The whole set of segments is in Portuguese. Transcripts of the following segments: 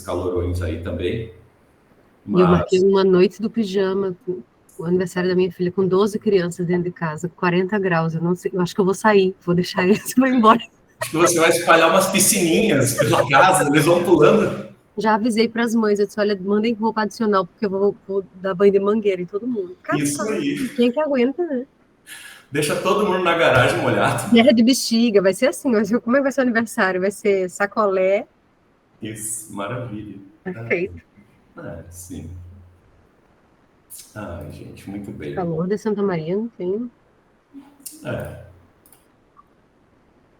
calorões aí também. E eu marquei uma noite do pijama, o aniversário da minha filha, com 12 crianças dentro de casa, 40 graus. Eu não sei, eu acho que eu vou sair, vou deixar eles e vou embora. Acho que você vai espalhar umas piscininhas pela casa, eles vão pulando. Já avisei para as mães, eu disse, olha, mandem roupa adicional, porque eu vou dar banho de mangueira em todo mundo. Isso aí. Quem que aguenta, né? Deixa todo mundo na garagem molhado. Guerra de bexiga, vai ser assim, como é que vai ser o aniversário? Vai ser sacolé. Isso, maravilha. Perfeito. Sim. Ai, gente, muito bem. Calor de Santa Maria, não tem.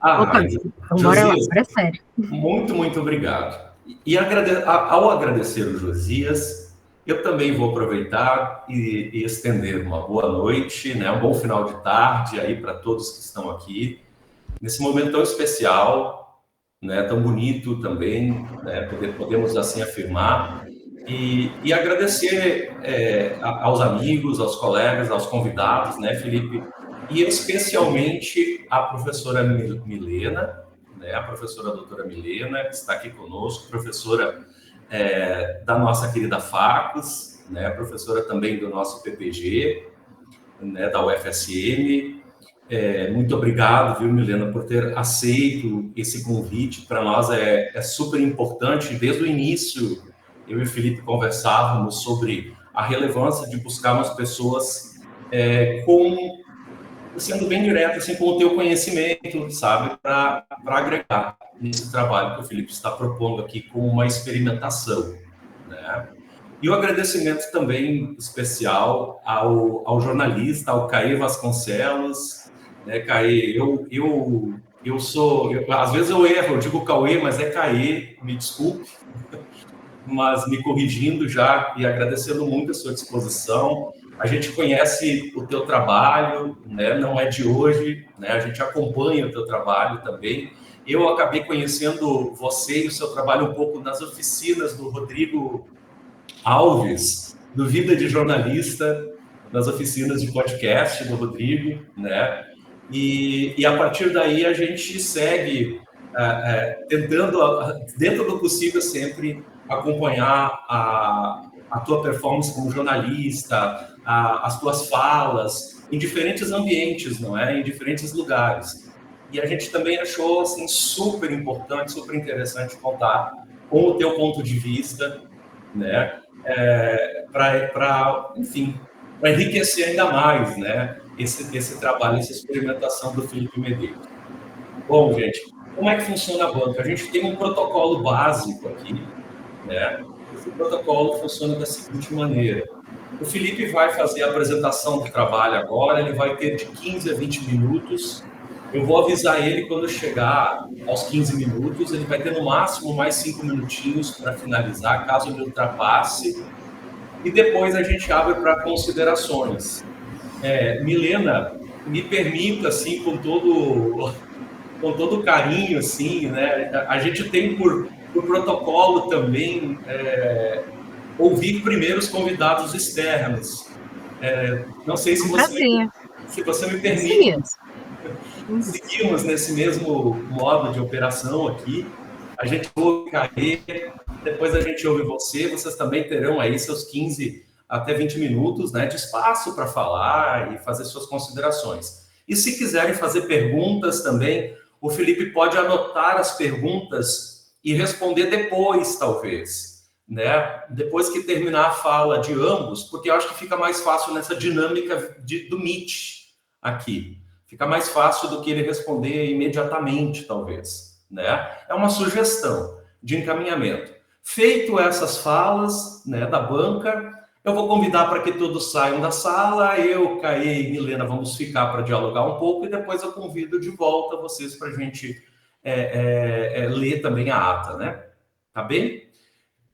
Opa, então bora lá, agora é sério. Muito obrigado. E ao agradecer o Josias, eu também vou aproveitar e estender uma boa noite, né, um bom final de tarde aí para todos que estão aqui, nesse momento tão especial, né, tão bonito também, né, podemos assim afirmar, e agradecer aos amigos, aos colegas, aos convidados, né, Felipe, e especialmente à professora Milena, né, a professora doutora Milena, que está aqui conosco, professora da nossa querida Facos, né, professora também do nosso PPG, né, da UFSM. Muito obrigado, viu, Milena, por ter aceito esse convite. Para nós é super importante. Desde o início, eu e o Felipe conversávamos sobre a relevância de buscarmos pessoas sendo bem direto, assim, com o teu conhecimento, sabe, para agregar nesse trabalho que o Felipe está propondo aqui com uma experimentação, né? E o agradecimento também especial ao jornalista, ao Caê Vasconcelos, né, Caê, eu sou, às vezes eu erro, eu digo Cauê, mas é Caê, me desculpe, mas me corrigindo já e agradecendo muito a sua disposição. A gente conhece o teu trabalho, né? Não é de hoje, né? A gente acompanha o teu trabalho também. Eu acabei conhecendo você e o seu trabalho um pouco nas oficinas do Rodrigo Alves, do Vida de Jornalista, nas oficinas de podcast do Rodrigo, né? E a partir daí a gente segue tentando, dentro do possível, sempre acompanhar a tua performance como jornalista, as tuas falas, em diferentes ambientes, não é? Em diferentes lugares. E a gente também achou assim, super importante, super interessante contar com o teu ponto de vista, né? Para enriquecer ainda mais, né? Esse trabalho, essa experimentação do Felipe Medeiros. Bom, gente, como é que funciona a banca? A gente tem um protocolo básico aqui, né? Esse protocolo funciona da seguinte maneira. O Felipe vai fazer a apresentação do trabalho agora, ele vai ter de 15 a 20 minutos. Eu vou avisar ele quando chegar aos 15 minutos, ele vai ter no máximo mais 5 minutinhos para finalizar, caso ele ultrapasse. E depois a gente abre para considerações. Milena, me permita, assim, com todo carinho, assim, né? A gente tem por protocolo também ouvir primeiro os convidados externos. Não sei se você me permite. Seguimos nesse mesmo modo de operação aqui. A gente ouve Caê, depois a gente ouve você. Vocês também terão aí seus 15 até 20 minutos, né, de espaço para falar e fazer suas considerações. E se quiserem fazer perguntas também, o Felipe pode anotar as perguntas e responder depois, talvez, né? Depois que terminar a fala de ambos, porque eu acho que fica mais fácil nessa dinâmica do Meet aqui. Fica mais fácil do que ele responder imediatamente, talvez, né? É uma sugestão de encaminhamento. Feito essas falas, né, da banca, eu vou convidar para que todos saiam da sala, eu, Caê e Milena vamos ficar para dialogar um pouco e depois eu convido de volta vocês para a gente ler também a ata, né? Tá bem?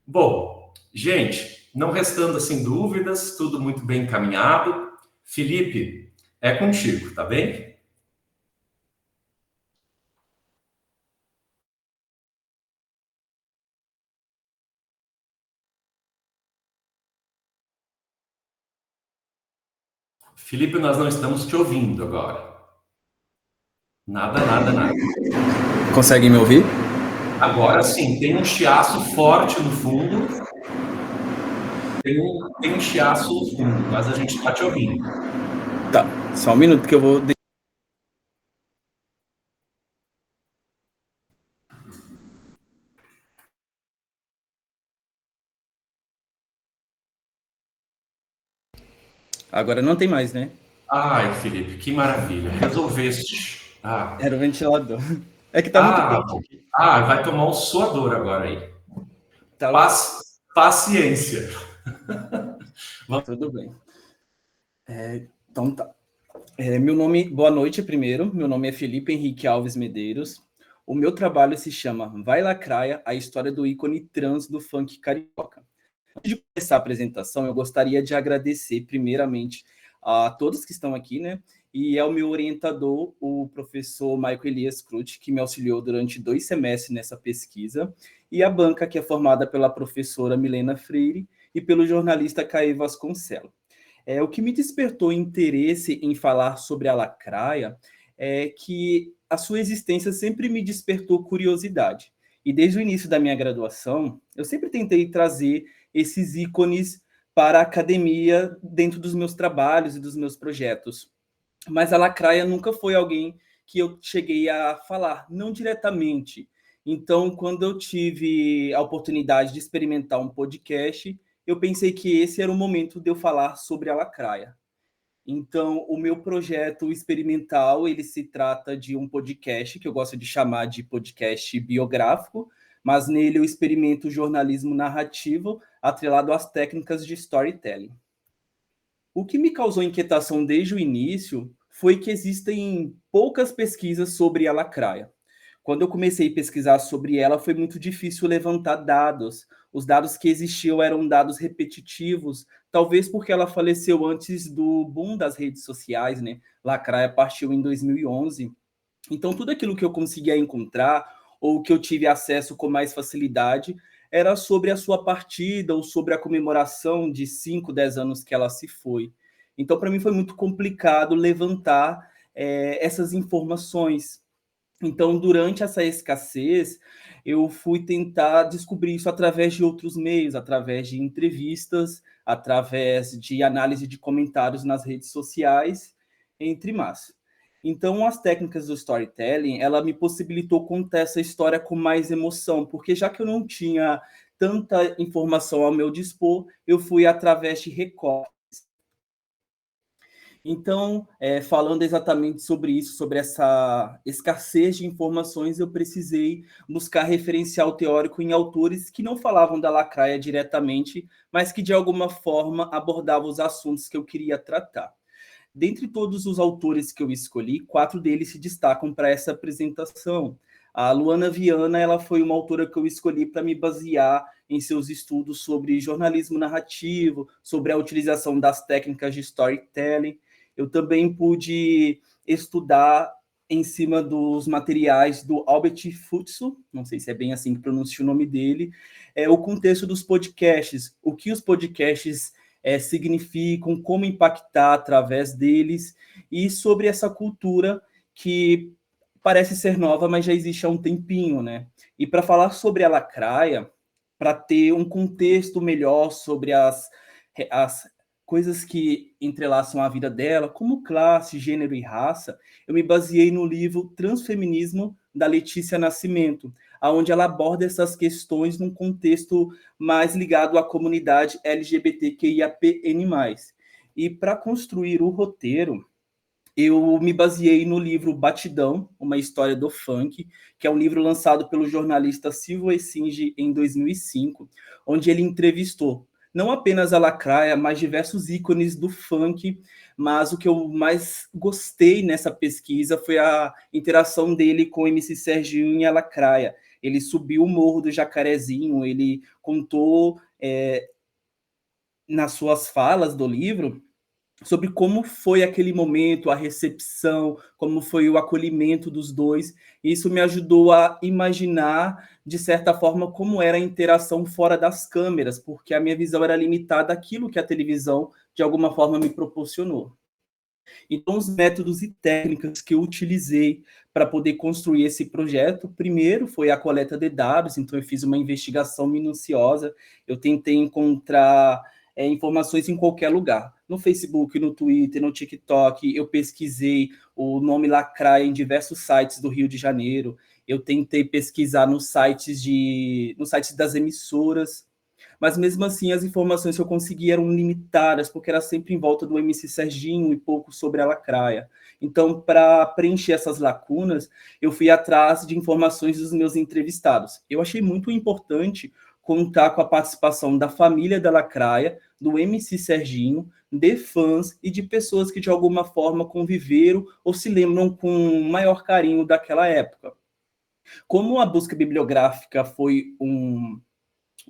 Bom, gente, não restando assim dúvidas, tudo muito bem encaminhado. Felipe, é contigo, tá bem? Felipe, nós não estamos te ouvindo agora. Nada. Conseguem me ouvir? Agora sim, tem um chiaço forte no fundo. Tem um chiaço no fundo, mas a gente está te ouvindo. Tá, só um minuto que eu vou. Agora não tem mais, né? Ai, Felipe, que maravilha. Resolveste. Era o ventilador. É que tá muito quente aqui. Vai tomar um suador agora aí. Tá. Paciência. Tudo bem. Então tá. Boa noite primeiro. Meu nome é Felipe Henrique Alves Medeiros. O meu trabalho se chama Vai Lacraia, a história do ícone trans do funk carioca. Antes de começar a apresentação, eu gostaria de agradecer primeiramente a todos que estão aqui, né? E ao meu orientador, o professor Michael Elias Crute, que me auxiliou durante 2 semestres nessa pesquisa, e a banca, que é formada pela professora Milena Freire e pelo jornalista Caê Vasconcelos. O que me despertou interesse em falar sobre a lacraia é que a sua existência sempre me despertou curiosidade. E desde o início da minha graduação, eu sempre tentei trazer esses ícones para a academia dentro dos meus trabalhos e dos meus projetos. Mas a lacraia nunca foi alguém que eu cheguei a falar, não diretamente. Então, quando eu tive a oportunidade de experimentar um podcast, eu pensei que esse era o momento de eu falar sobre a lacraia. Então, o meu projeto experimental, ele se trata de um podcast, que eu gosto de chamar de podcast biográfico, mas nele eu experimento jornalismo narrativo atrelado às técnicas de storytelling. O que me causou inquietação desde o início foi que existem poucas pesquisas sobre a lacraia. Quando eu comecei a pesquisar sobre ela, foi muito difícil levantar dados. Os dados que existiam eram dados repetitivos, talvez porque ela faleceu antes do boom das redes sociais, né? Lacraia partiu em 2011. Então, tudo aquilo que eu conseguia encontrar, ou que eu tive acesso com mais facilidade, era sobre a sua partida, ou sobre a comemoração de 5, 10 anos que ela se foi. Então, para mim, foi muito complicado levantar essas informações. Então, durante essa escassez, eu fui tentar descobrir isso através de outros meios, através de entrevistas, através de análise de comentários nas redes sociais, entre mais. Então, as técnicas do storytelling, ela me possibilitou contar essa história com mais emoção, porque já que eu não tinha tanta informação ao meu dispor, eu fui através de recortes. Então, falando exatamente sobre isso, sobre essa escassez de informações, eu precisei buscar referencial teórico em autores que não falavam da lacraia diretamente, mas que de alguma forma abordavam os assuntos que eu queria tratar. Dentre todos os autores que eu escolhi, 4 deles se destacam para essa apresentação. A Luana Viana, ela foi uma autora que eu escolhi para me basear em seus estudos sobre jornalismo narrativo, sobre a utilização das técnicas de storytelling. Eu também pude estudar em cima dos materiais do Albert Futsu, não sei se é bem assim que pronuncia o nome dele, o contexto dos podcasts, o que os podcasts significam, como impactar através deles, e sobre essa cultura que parece ser nova, mas já existe há um tempinho, né? E para falar sobre a lacraia, para ter um contexto melhor sobre as coisas que entrelaçam a vida dela, como classe, gênero e raça, eu me baseei no livro Transfeminismo, da Letícia Nascimento, onde ela aborda essas questões num contexto mais ligado à comunidade LGBTQIAPN+. E para construir o roteiro, eu me baseei no livro Batidão, uma história do funk, que é um livro lançado pelo jornalista Silvio Essinge em 2005, onde ele entrevistou não apenas a lacraia, mas diversos ícones do funk, mas o que eu mais gostei nessa pesquisa foi a interação dele com o MC Serginho e a lacraia. Ele subiu o Morro do Jacarezinho, ele contou nas suas falas do livro sobre como foi aquele momento, a recepção, como foi o acolhimento dos dois. Isso me ajudou a imaginar, de certa forma, como era a interação fora das câmeras, porque a minha visão era limitada àquilo que a televisão, de alguma forma, me proporcionou. Então, os métodos e técnicas que eu utilizei para poder construir esse projeto, primeiro foi a coleta de dados, então eu fiz uma investigação minuciosa, eu tentei encontrar informações em qualquer lugar, no Facebook, no Twitter, no TikTok, eu pesquisei o nome Lacraia em diversos sites do Rio de Janeiro, eu tentei pesquisar nos sites das emissoras, mas mesmo assim as informações que eu consegui eram limitadas, porque era sempre em volta do MC Serginho e pouco sobre a Lacraia. Então, para preencher essas lacunas, eu fui atrás de informações dos meus entrevistados. Eu achei muito importante contar com a participação da família da Lacraia, do MC Serginho, de fãs e de pessoas que de alguma forma conviveram ou se lembram com maior carinho daquela época. Como a busca bibliográfica foi um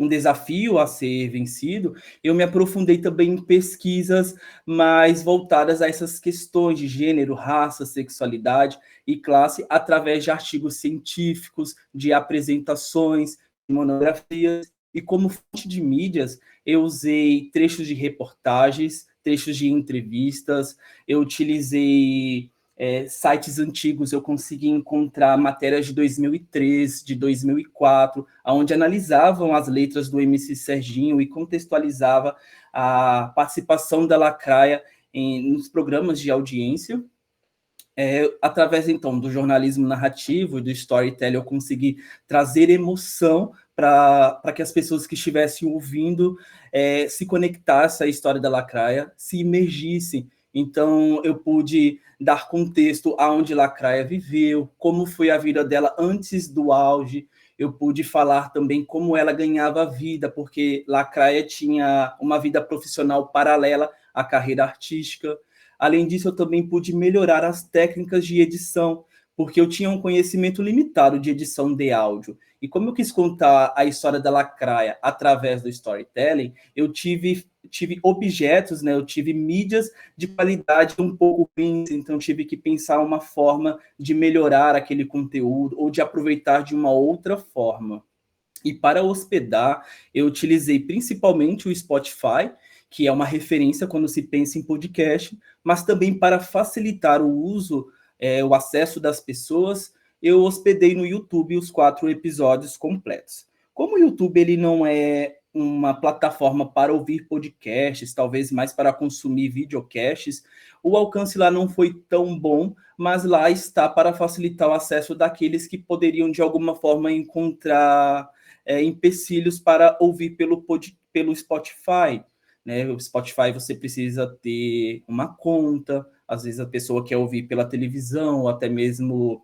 desafio a ser vencido, eu me aprofundei também em pesquisas mais voltadas a essas questões de gênero, raça, sexualidade e classe, através de artigos científicos, de apresentações, de monografias, e como fonte de mídias, eu usei trechos de reportagens, trechos de entrevistas, eu utilizei sites antigos, eu consegui encontrar matérias de 2003, de 2004, onde analisavam as letras do MC Serginho e contextualizava a participação da Lacraia nos programas de audiência. Através, então, do jornalismo narrativo e do storytelling, eu consegui trazer emoção para que as pessoas que estivessem ouvindo se conectassem à história da Lacraia, se imergissem. Então, eu pude dar contexto aonde Lacraia viveu, como foi a vida dela antes do auge. Eu pude falar também como ela ganhava vida, porque Lacraia tinha uma vida profissional paralela à carreira artística. Além disso, eu também pude melhorar as técnicas de edição, porque eu tinha um conhecimento limitado de edição de áudio. E como eu quis contar a história da Lacraia através do storytelling, eu tive objetos, né? Eu tive mídias de qualidade um pouco ruins, então tive que pensar uma forma de melhorar aquele conteúdo ou de aproveitar de uma outra forma. E para hospedar, eu utilizei principalmente o Spotify, que é uma referência quando se pensa em podcast, mas também para facilitar o uso, o acesso das pessoas, eu hospedei no YouTube os 4 episódios completos. Como o YouTube ele não é uma plataforma para ouvir podcasts, talvez mais para consumir videocasts, o alcance lá não foi tão bom, mas lá está para facilitar o acesso daqueles que poderiam, de alguma forma, encontrar empecilhos para ouvir pelo Spotify. Né? O Spotify você precisa ter uma conta, às vezes a pessoa quer ouvir pela televisão, ou até mesmo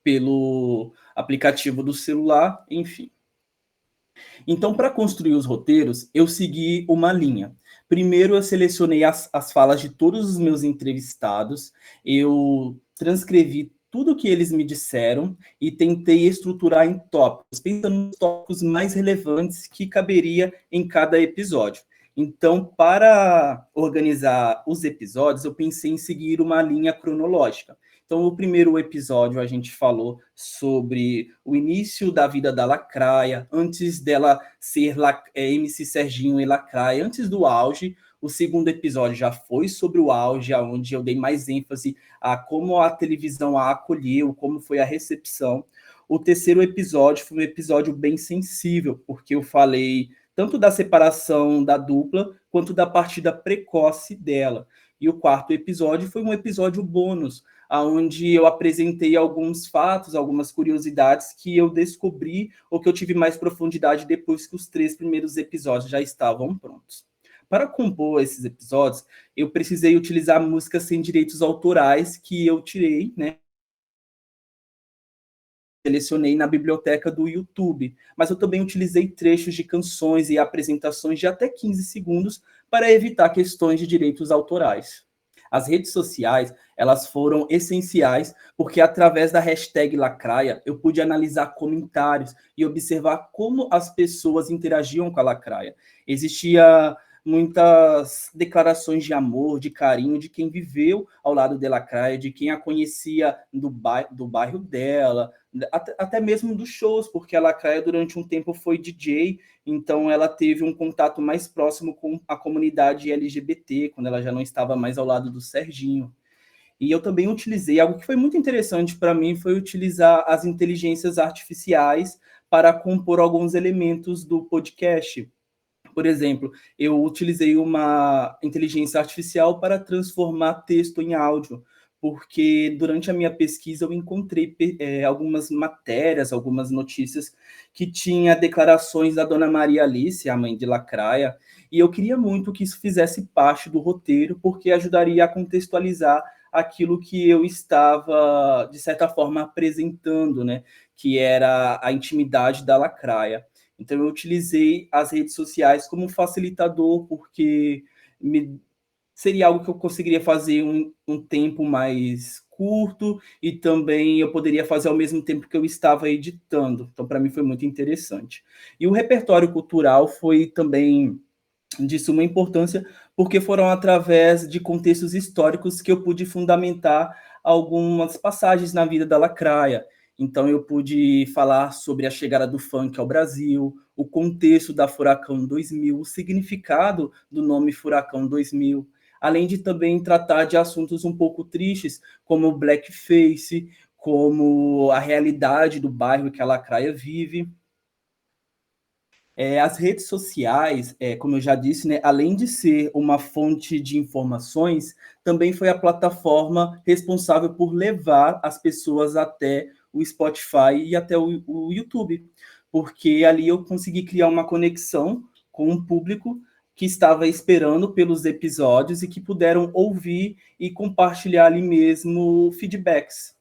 pelo aplicativo do celular, enfim. Então, para construir os roteiros, eu segui uma linha. Primeiro, eu selecionei as falas de todos os meus entrevistados, eu transcrevi tudo o que eles me disseram e tentei estruturar em tópicos, pensando nos tópicos mais relevantes que caberia em cada episódio. Então, para organizar os episódios, eu pensei em seguir uma linha cronológica. Então, no primeiro episódio, a gente falou sobre o início da vida da Lacraia, antes dela ser MC Serginho e Lacraia, antes do auge. O segundo episódio já foi sobre o auge, onde eu dei mais ênfase a como a televisão a acolheu, como foi a recepção. O terceiro episódio foi um episódio bem sensível, porque eu falei tanto da separação da dupla, quanto da partida precoce dela. E o quarto episódio foi um episódio bônus, onde eu apresentei alguns fatos, algumas curiosidades que eu descobri ou que eu tive mais profundidade depois que os 3 primeiros episódios já estavam prontos. Para compor esses episódios, eu precisei utilizar músicas sem direitos autorais que eu tirei, né? Selecionei na biblioteca do YouTube, mas eu também utilizei trechos de canções e apresentações de até 15 segundos para evitar questões de direitos autorais. As redes sociais, elas foram essenciais, porque através da hashtag Lacraia, eu pude analisar comentários e observar como as pessoas interagiam com a Lacraia. Existia muitas declarações de amor, de carinho, de quem viveu ao lado de Lacraia, de quem a conhecia do bairro dela, até mesmo dos shows, porque a Lacraia durante um tempo foi DJ, então ela teve um contato mais próximo com a comunidade LGBT, quando ela já não estava mais ao lado do Serginho. E eu também utilizei algo que foi muito interessante para mim, foi utilizar as inteligências artificiais para compor alguns elementos do podcast. Por exemplo, eu utilizei uma inteligência artificial para transformar texto em áudio, porque durante a minha pesquisa eu encontrei algumas matérias, algumas notícias que tinha declarações da Dona Maria Alice, a mãe de Lacraia, e eu queria muito que isso fizesse parte do roteiro, porque ajudaria a contextualizar aquilo que eu estava, de certa forma, apresentando, né? Que era a intimidade da Lacraia. Então, eu utilizei as redes sociais como facilitador, porque seria algo que eu conseguiria fazer um tempo mais curto e também eu poderia fazer ao mesmo tempo que eu estava editando. Então, para mim, foi muito interessante. E o repertório cultural foi também de suma importância, porque foram através de contextos históricos que eu pude fundamentar algumas passagens na vida da Lacraia. Então, eu pude falar sobre a chegada do funk ao Brasil, o contexto da Furacão 2000, o significado do nome Furacão 2000, além de também tratar de assuntos um pouco tristes, como o blackface, como a realidade do bairro que a Lacraia vive. As redes sociais, como eu já disse, né, além de ser uma fonte de informações, também foi a plataforma responsável por levar as pessoas até o Spotify e até o YouTube, porque ali eu consegui criar uma conexão com um público que estava esperando pelos episódios e que puderam ouvir e compartilhar ali mesmo feedbacks.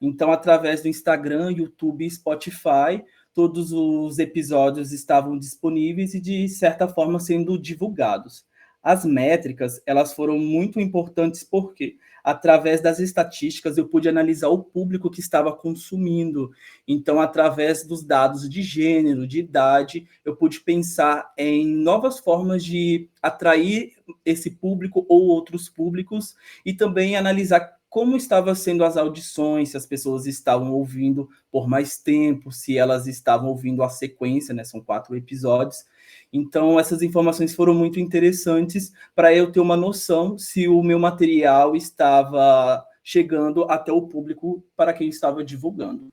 Então, através do Instagram, YouTube e Spotify, todos os episódios estavam disponíveis e, de certa forma, sendo divulgados. As métricas, elas foram muito importantes porque, através das estatísticas, eu pude analisar o público que estava consumindo. Então, através dos dados de gênero, de idade, eu pude pensar em novas formas de atrair esse público ou outros públicos e também analisar como estavam sendo as audições, se as pessoas estavam ouvindo por mais tempo, se elas estavam ouvindo a sequência, né? São 4 episódios. Então, essas informações foram muito interessantes para eu ter uma noção se o meu material estava chegando até o público para quem estava divulgando.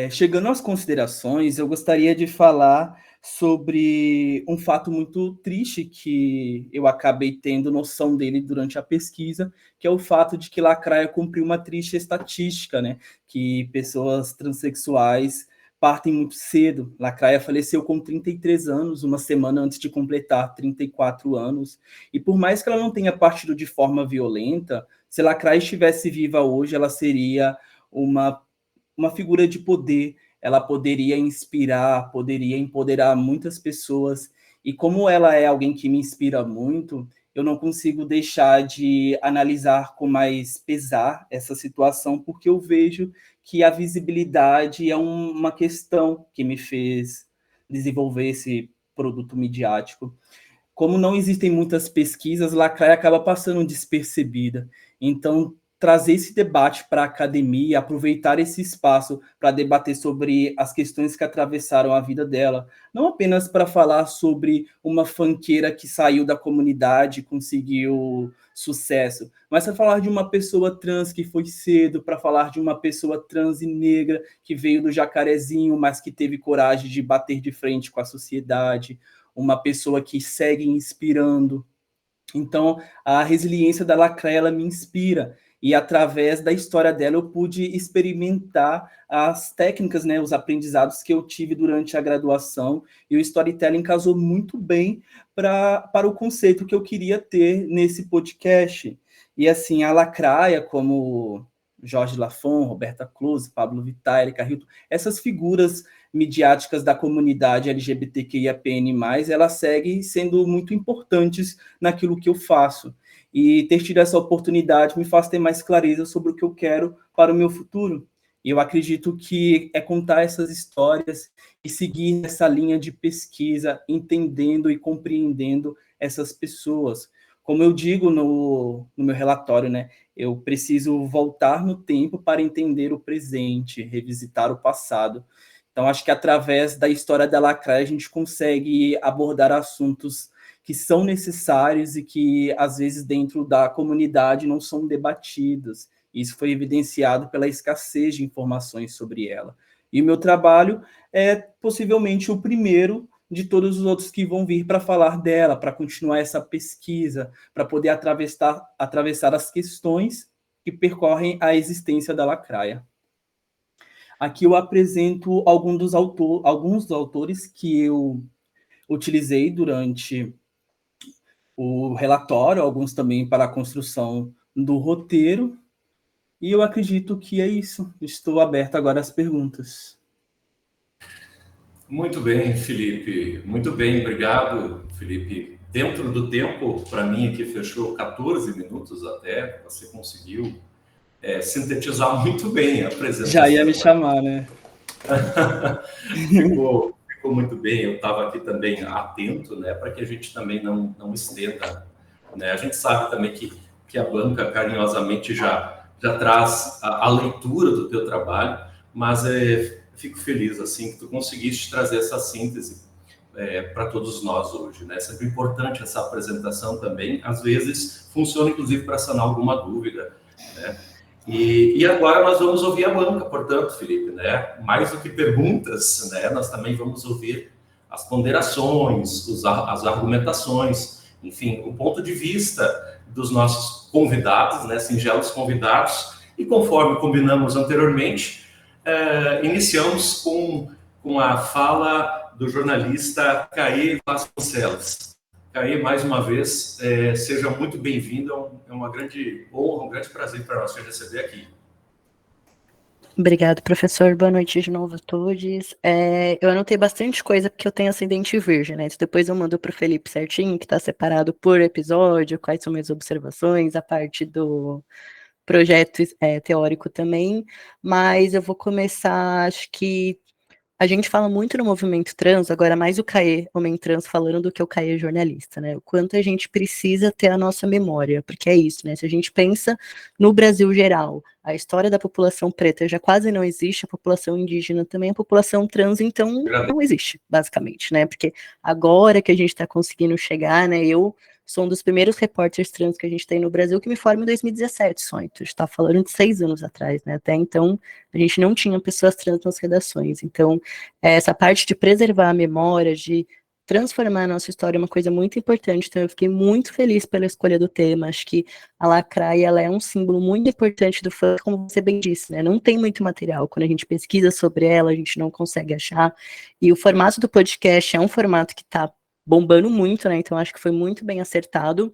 Chegando às considerações, eu gostaria de falar sobre um fato muito triste que eu acabei tendo noção dele durante a pesquisa, que é o fato de que Lacraia cumpriu uma triste estatística, né? Que pessoas transexuais partem muito cedo. Lacraia faleceu com 33 anos, uma semana antes de completar 34 anos. E por mais que ela não tenha partido de forma violenta, se Lacraia estivesse viva hoje, ela seria uma figura de poder, ela poderia inspirar, poderia empoderar muitas pessoas. E como ela é alguém que me inspira muito, eu não consigo deixar de analisar com mais pesar essa situação, porque eu vejo que a visibilidade é uma questão que me fez desenvolver esse produto midiático. Como não existem muitas pesquisas, Lacraia acaba passando despercebida. Então, trazer esse debate para a academia, aproveitar esse espaço para debater sobre as questões que atravessaram a vida dela, não apenas para falar sobre uma funkeira que saiu da comunidade e conseguiu sucesso, mas para falar de uma pessoa trans que foi cedo, para falar de uma pessoa trans e negra que veio do Jacarezinho, mas que teve coragem de bater de frente com a sociedade, uma pessoa que segue inspirando. Então, a resiliência da Lacraia, ela me inspira. E através da história dela, eu pude experimentar as técnicas, né, os aprendizados que eu tive durante a graduação. E o storytelling casou muito bem para o conceito que eu queria ter nesse podcast. E assim, a Lacraia, como Jorge Lafon, Roberta Close, Pablo Vittar, Erika Hilton, essas figuras midiáticas da comunidade LGBTQIAPN+, elas seguem sendo muito importantes naquilo que eu faço. E ter tido essa oportunidade me faz ter mais clareza sobre o que eu quero para o meu futuro. E eu acredito que é contar essas histórias e seguir essa linha de pesquisa, entendendo e compreendendo essas pessoas. Como eu digo no meu relatório, né? Eu preciso voltar no tempo para entender o presente, revisitar o passado. Então, acho que através da história da Lacraia a gente consegue abordar assuntos que são necessários e que, às vezes, dentro da comunidade não são debatidos. Isso foi evidenciado pela escassez de informações sobre ela. E o meu trabalho é possivelmente o primeiro de todos os outros que vão vir para falar dela, para continuar essa pesquisa, para poder atravessar as questões que percorrem a existência da lacraia. Aqui eu apresento alguns dos autores que eu utilizei durante o relatório, alguns também para a construção do roteiro, e eu acredito que é isso. Estou aberto agora às perguntas. Muito bem, Felipe. Muito bem, obrigado, Felipe. Dentro do tempo, para mim aqui fechou 14 minutos até, você conseguiu sintetizar muito bem a apresentação. Já ia me chamar, né? ficou muito bem, eu estava aqui também atento, né, para que a gente também não estenda, né? A gente sabe também que a banca carinhosamente já traz a leitura do teu trabalho, mas fico feliz assim que tu conseguiste trazer essa síntese para todos nós hoje, né? É sempre importante essa apresentação também, às vezes funciona inclusive para sanar alguma dúvida, né? E agora nós vamos ouvir a banca, portanto, Felipe, né? Mais do que perguntas, né? Nós também vamos ouvir as ponderações, as argumentações, enfim, o ponto de vista dos nossos convidados, né? Singelos convidados. E conforme combinamos anteriormente, iniciamos com a fala do jornalista Caê Vasconcelos. Caê, mais uma vez, seja muito bem-vindo, é uma grande honra, um grande prazer para nós te receber aqui. Obrigado, professor. Boa noite de novo a todos. Eu anotei bastante coisa porque eu tenho ascendente virgem, né? Depois eu mando para o Felipe certinho, que está separado por episódio, quais são minhas observações, a parte do projeto teórico também, mas eu vou começar, acho que a gente fala muito no movimento trans, agora mais o Caê, homem trans, falando do que o Caê jornalista, né? O quanto a gente precisa ter a nossa memória, porque é isso, né? Se a gente pensa no Brasil geral, a história da população preta já quase não existe, a população indígena também, a população trans, então, não existe, basicamente, né? Porque agora que a gente está conseguindo chegar, né? Eu sou um dos primeiros repórteres trans que a gente tem no Brasil, que me forma em 2017 só, então a gente está falando de 6 anos atrás, né? Até então, a gente não tinha pessoas trans nas redações. Então, essa parte de preservar a memória, de transformar a nossa história é uma coisa muito importante. Então, eu fiquei muito feliz pela escolha do tema. Acho que a lacraia, ela é um símbolo muito importante do funk, como você bem disse, né? Não tem muito material. Quando a gente pesquisa sobre ela, a gente não consegue achar. E o formato do podcast é um formato que está bombando muito, né? Então, acho que foi muito bem acertado.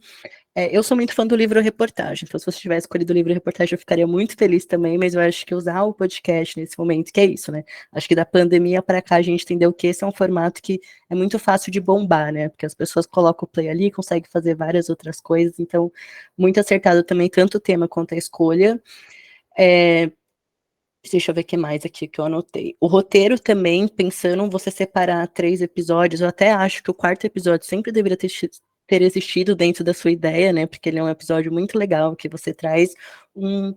Eu sou muito fã do livro-reportagem, então se você tivesse escolhido o livro-reportagem eu ficaria muito feliz também, mas eu acho que usar o podcast nesse momento, que é isso, né? Acho que da pandemia para cá a gente entendeu que esse é um formato que é muito fácil de bombar, né? Porque as pessoas colocam o play ali, conseguem fazer várias outras coisas, então muito acertado também, tanto o tema quanto a escolha. Deixa eu ver o que mais aqui que eu anotei. O roteiro também, pensando em você separar 3 episódios, eu até acho que o 4º episódio sempre deveria ter existido dentro da sua ideia, né? Porque ele é um episódio muito legal, que você traz um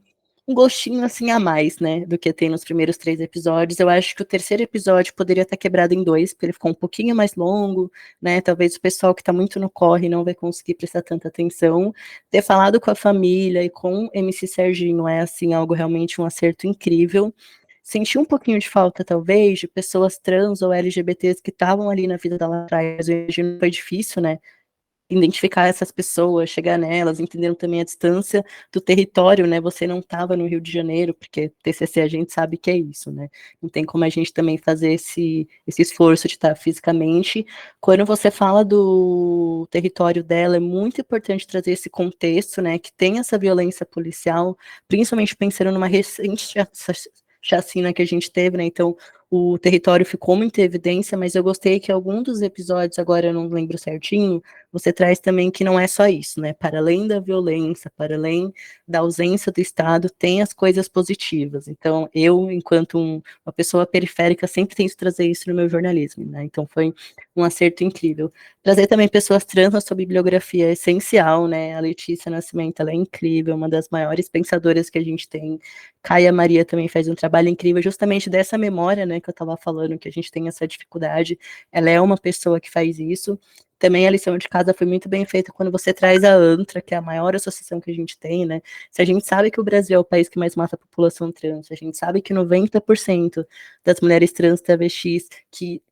gostinho assim a mais, né? Do que tem nos primeiros 3 episódios. Eu acho que o 3º episódio poderia estar quebrado em 2, porque ele ficou um pouquinho mais longo, né? Talvez o pessoal que está muito no corre não vai conseguir prestar tanta atenção. Ter falado com a família e com o MC Serginho é assim algo realmente um acerto incrível. Senti um pouquinho de falta, talvez, de pessoas trans ou LGBTs que estavam ali na vida da Lacraia. Eu imagino que foi difícil, né? Identificar essas pessoas, chegar nelas, entendendo também a distância do território, né? Você não estava no Rio de Janeiro, porque TCC a gente sabe que é isso, né? Não tem como a gente também fazer esse esforço de estar fisicamente. Quando você fala do território dela, é muito importante trazer esse contexto, né? Que tem essa violência policial, principalmente pensando numa recente chacina que a gente teve, né? Então, o território ficou muito em evidência, mas eu gostei que algum dos episódios, agora eu não lembro certinho, você traz também que não é só isso, né? Para além da violência, para além da ausência do Estado, tem as coisas positivas. Então, eu, enquanto uma pessoa periférica, sempre tento trazer isso no meu jornalismo, né? Então, foi um acerto incrível. Trazer também pessoas trans na sua bibliografia é essencial, né? A Letícia Nascimento, ela é incrível, uma das maiores pensadoras que a gente tem. Caia Maria também faz um trabalho incrível, justamente dessa memória, né, que eu estava falando, que a gente tem essa dificuldade. Ela é uma pessoa que faz isso. também a lição de casa foi muito bem feita quando você traz a ANTRA, que é a maior associação que a gente tem, né? Se a gente sabe que o Brasil é o país que mais mata a população trans, se a gente sabe que 90% das mulheres trans travestis que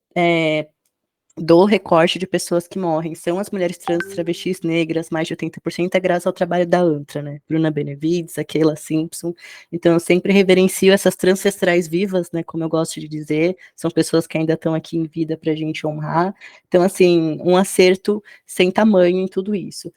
do recorte de pessoas que morrem são as mulheres trans, travestis, negras, mais de 80% é graças ao trabalho da ANTRA, né? Bruna Benevides, a Keila Simpson. Então, eu sempre reverencio essas transcestrais vivas, né? Como eu gosto de dizer, são pessoas que ainda estão aqui em vida para a gente honrar. Então, assim, um acerto sem tamanho em tudo isso.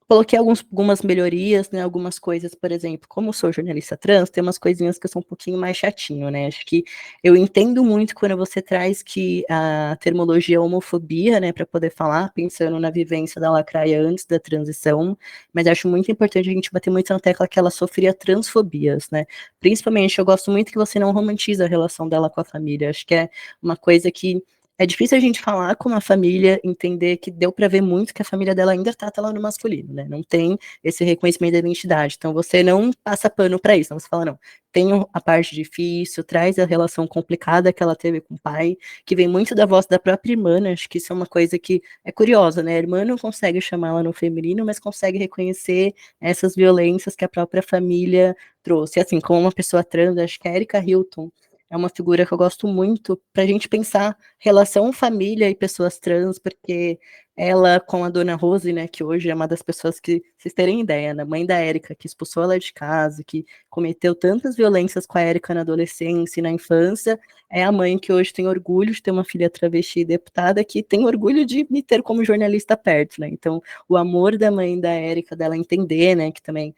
Coloquei algumas melhorias, né, algumas coisas, por exemplo, como eu sou jornalista trans, tem umas coisinhas que eu sou um pouquinho mais chatinho, né, acho que eu entendo muito quando você traz que a termologia homofobia, né, para poder falar, pensando na vivência da Lacraia antes da transição, mas acho muito importante a gente bater muito na tecla que ela sofria transfobias, né, principalmente eu gosto muito que você não romantiza a relação dela com a família, acho que é uma coisa que é difícil a gente falar com uma família, entender que deu para ver muito que a família dela ainda trata ela no masculino, né? Não tem esse reconhecimento da identidade. Então você não passa pano para isso. Então você fala, não, tem a parte difícil, traz a relação complicada que ela teve com o pai, que vem muito da voz da própria irmã, né? Acho que isso é uma coisa que é curiosa, né? A irmã não consegue chamar ela no feminino, mas consegue reconhecer essas violências que a própria família trouxe. Assim, como uma pessoa trans, acho que a Erika Hilton é uma figura que eu gosto muito para a gente pensar relação família e pessoas trans, porque ela com a dona Rose, né, que hoje é uma das pessoas que, vocês terem ideia, né, mãe da Érica, que expulsou ela de casa, que cometeu tantas violências com a Érica na adolescência e na infância, é a mãe que hoje tem orgulho de ter uma filha travesti deputada, que tem orgulho de me ter como jornalista perto, né, então o amor da mãe da Érica, dela entender, né, que também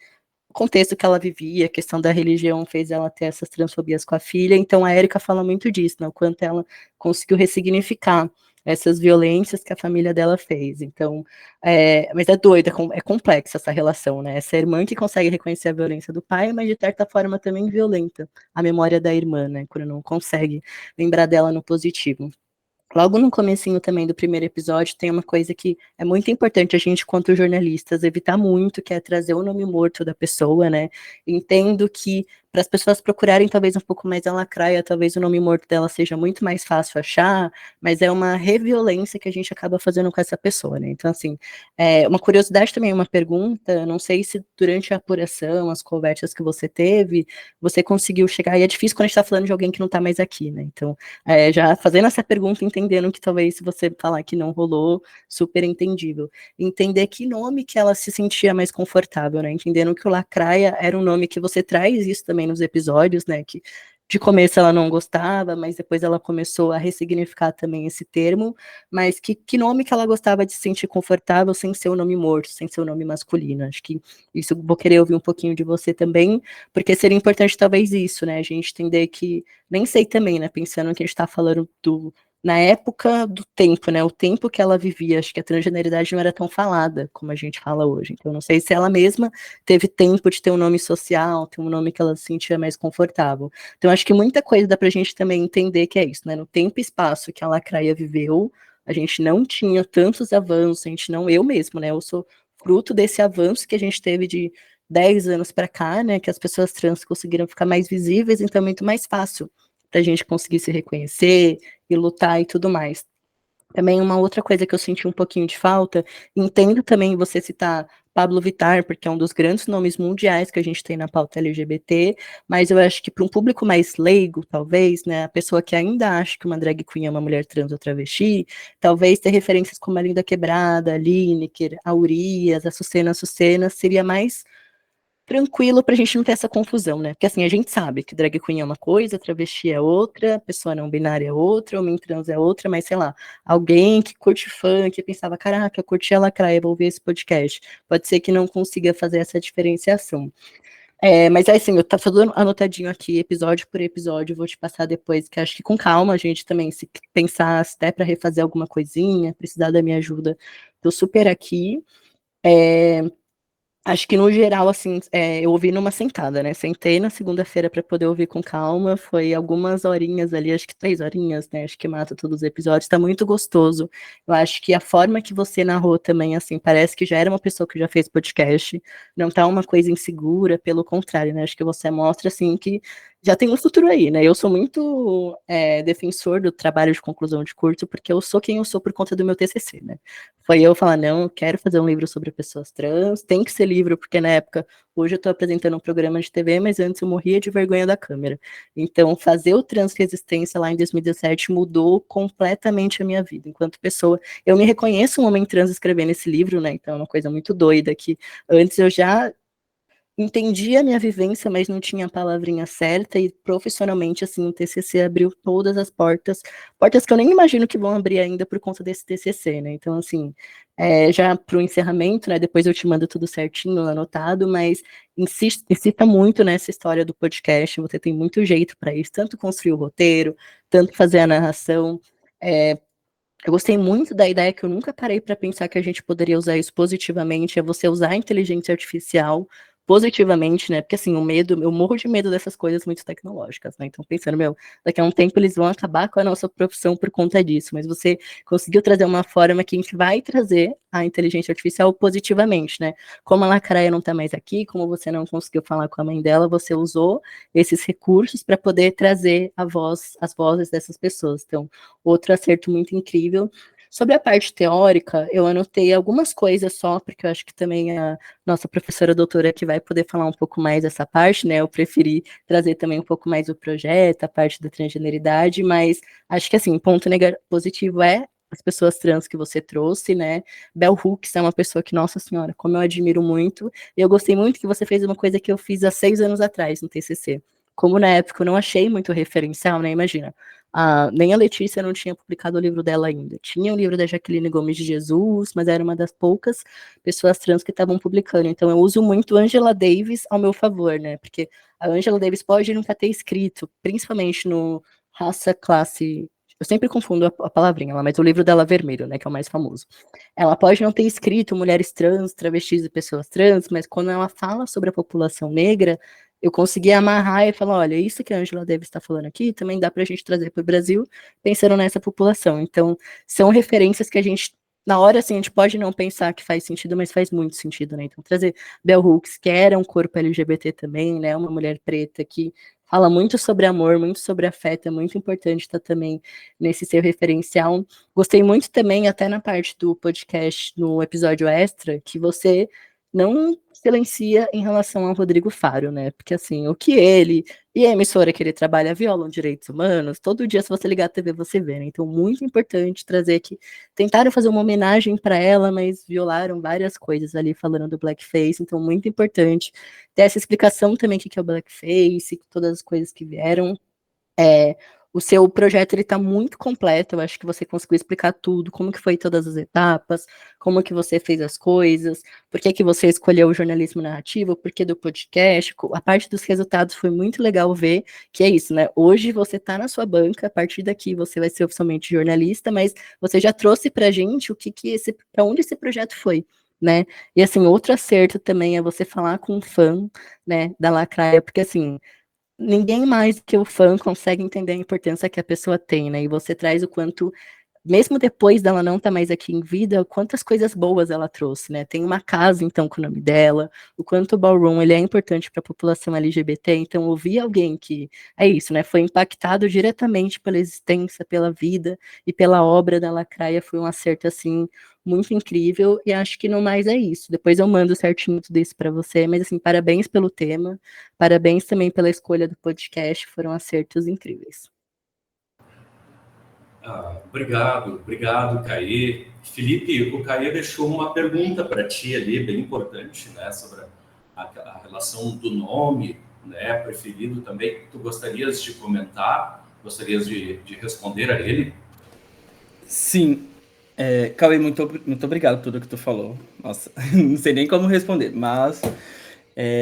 o contexto que ela vivia, a questão da religião fez ela ter essas transfobias com a filha, então a Erika fala muito disso, né, o quanto ela conseguiu ressignificar essas violências que a família dela fez, então, mas é doida, é complexa essa relação, né, essa irmã que consegue reconhecer a violência do pai, mas de certa forma também violenta a memória da irmã, né, quando não consegue lembrar dela no positivo. Logo no comecinho também do primeiro episódio, tem uma coisa que é muito importante a gente, quanto jornalistas, evitar muito, que é trazer o nome morto da pessoa, né? Entendo que para as pessoas procurarem talvez um pouco mais a Lacraia, talvez o nome morto dela seja muito mais fácil achar, mas é uma reviolência que a gente acaba fazendo com essa pessoa, né? Então, assim, uma curiosidade também, uma pergunta, não sei se durante a apuração, as conversas que você teve, você conseguiu chegar, e é difícil quando a gente está falando de alguém que não está mais aqui, né? Então, já fazendo essa pergunta, entendendo que talvez se você falar que não rolou, super entendível. Entender que nome que ela se sentia mais confortável, né? Entendendo que o Lacraia era um nome que você traz isso também nos episódios, né? Que de começo ela não gostava, mas depois ela começou a ressignificar também esse termo, mas que nome que ela gostava de se sentir confortável sem ser o nome morto, sem ser o nome masculino. Acho que isso vou querer ouvir um pouquinho de você também, porque seria importante talvez isso, né? A gente entender que, nem sei também, né? Pensando que a gente está falando na época do tempo, né? O tempo que ela vivia, acho que a transgeneridade não era tão falada como a gente fala hoje. Então, não sei se ela mesma teve tempo de ter um nome social, ter um nome que ela se sentia mais confortável. Então, acho que muita coisa dá pra gente também entender que é isso, né? No tempo e espaço que a Lacraia viveu, a gente não tinha tantos avanços, a gente não, eu mesmo, né? Eu sou fruto desse avanço que a gente teve de 10 anos para cá, né? Que as pessoas trans conseguiram ficar mais visíveis, então é muito mais fácil para a gente conseguir se reconhecer e lutar e tudo mais. Também uma outra coisa que eu senti um pouquinho de falta, entendo também você citar Pablo Vittar, porque é um dos grandes nomes mundiais que a gente tem na pauta LGBT, mas eu acho que para um público mais leigo, talvez, né, a pessoa que ainda acha que uma drag queen é uma mulher trans ou travesti, talvez ter referências como a Linda Quebrada, a Lineker, a Urias, a Sucena seria mais tranquilo pra gente não ter essa confusão, né? Porque assim, a gente sabe que drag queen é uma coisa, travesti é outra, pessoa não binária é outra, homem trans é outra, mas sei lá, alguém que curte funk e pensava, caraca, eu curti a Lacraia, vou ver esse podcast. Pode ser que não consiga fazer essa diferenciação. Mas assim, eu tá tudo anotadinho aqui, episódio por episódio, vou te passar depois, que acho que com calma a gente também, se pensar até para refazer alguma coisinha, precisar da minha ajuda, tô super aqui. Acho que no geral, assim, eu ouvi numa sentada, né? Sentei na segunda-feira para poder ouvir com calma. Foi algumas horinhas ali, acho que 3 horinhas, né? Acho que mata todos os episódios. Tá muito gostoso. Eu acho que a forma que você narrou também, assim, parece que já era uma pessoa que já fez podcast. Não tá uma coisa insegura, pelo contrário, né? Acho que você mostra, assim, que já tem um futuro aí, né? Eu sou muito defensor do trabalho de conclusão de curso, porque eu sou quem eu sou por conta do meu TCC, né? Foi eu falar, não, eu quero fazer um livro sobre pessoas trans, tem que ser livro, porque na época, hoje eu tô apresentando um programa de TV, mas antes eu morria de vergonha da câmera. Então, fazer o Transresistência lá em 2017 mudou completamente a minha vida, enquanto pessoa. Eu me reconheço um homem trans escrevendo esse livro, né? Então, é uma coisa muito doida, que antes eu já entendi a minha vivência, mas não tinha a palavrinha certa, e profissionalmente, assim, o TCC abriu todas as portas, portas que eu nem imagino que vão abrir ainda por conta desse TCC, né, então, assim, já para o encerramento, né, depois eu te mando tudo certinho, anotado, mas insista muito nessa história do podcast, você tem muito jeito para isso, tanto construir o roteiro, tanto fazer a narração, eu gostei muito da ideia que eu nunca parei para pensar que a gente poderia usar isso positivamente, é você usar a inteligência artificial positivamente, né? Porque assim, o medo, eu morro de medo dessas coisas muito tecnológicas, né? Então, pensando, daqui a um tempo eles vão acabar com a nossa profissão por conta disso, mas você conseguiu trazer uma forma que a gente vai trazer a inteligência artificial positivamente, né? Como a Lacraia não tá mais aqui, como você não conseguiu falar com a mãe dela, você usou esses recursos para poder trazer as vozes dessas pessoas. Então, outro acerto muito incrível. Sobre a parte teórica, eu anotei algumas coisas só, porque eu acho que também a nossa professora doutora que vai poder falar um pouco mais dessa parte, né? Eu preferi trazer também um pouco mais o projeto, a parte da transgeneridade, mas acho que assim, ponto positivo é as pessoas trans que você trouxe, né? Bell Hooks é uma pessoa que, nossa senhora, como eu admiro muito, e eu gostei muito que você fez uma coisa que eu fiz há 6 anos atrás no TCC. Como na época eu não achei muito referencial, né? Imagina, nem a Letícia não tinha publicado o livro dela ainda. Tinha o livro da Jaqueline Gomes de Jesus, mas era uma das poucas pessoas trans que estavam publicando. Então eu uso muito Angela Davis ao meu favor, né? Porque a Angela Davis pode nunca ter escrito, principalmente no Raça, Classe. Eu sempre confundo a palavrinha lá, mas o livro dela Vermelho, né, que é o mais famoso. Ela pode não ter escrito mulheres trans, travestis e pessoas trans, mas quando ela fala sobre a população negra, eu consegui amarrar e falar, olha, isso que a Angela Davis está falando aqui, também dá para a gente trazer para o Brasil, pensando nessa população. Então, são referências que a gente, na hora, assim, a gente pode não pensar que faz sentido, mas faz muito sentido, né? Então, trazer Bell Hooks, que era um corpo LGBT também, né? Uma mulher preta que fala muito sobre amor, muito sobre afeto, é muito importante estar também nesse seu referencial. Gostei muito também, até na parte do podcast, no episódio extra, que você não silencia em relação ao Rodrigo Faro, né? Porque assim, o que ele e a emissora que ele trabalha violam direitos humanos, todo dia, se você ligar a TV, você vê, né? Então, muito importante trazer que tentaram fazer uma homenagem para ela, mas violaram várias coisas ali falando do blackface, então, muito importante ter essa explicação também do que é o blackface, todas as coisas que vieram. O seu projeto ele está muito completo, eu acho que você conseguiu explicar tudo, como que foi todas as etapas, como que você fez as coisas, por que que você escolheu o jornalismo narrativo, por que do podcast, a parte dos resultados foi muito legal ver, que é isso, né, hoje você está na sua banca, a partir daqui você vai ser oficialmente jornalista, mas você já trouxe para a gente para onde esse projeto foi, né, e assim, outro acerto também é você falar com um fã, né, da Lacraia, porque assim, ninguém mais que o fã consegue entender a importância que a pessoa tem, né? E você traz o quanto, mesmo depois dela não estar mais aqui em vida, quantas coisas boas ela trouxe, né? Tem uma casa, então, com o nome dela, o quanto o Ballroom ele é importante para a população LGBT, então ouvir alguém que, é isso, né? Foi impactado diretamente pela existência, pela vida e pela obra da Lacraia, foi um acerto, assim, muito incrível, e acho que no mais é isso. Depois eu mando certinho tudo isso para você, mas assim, parabéns pelo tema, parabéns também pela escolha do podcast, foram acertos incríveis. Obrigado, Caê. Felipe, o Caê deixou uma pergunta para ti ali, bem importante, né, sobre a relação do nome, né, preferido também. Tu gostarias de comentar? Gostarias de responder a ele? Sim. Cauê, muito obrigado por tudo que tu falou. Nossa, não sei nem como responder, mas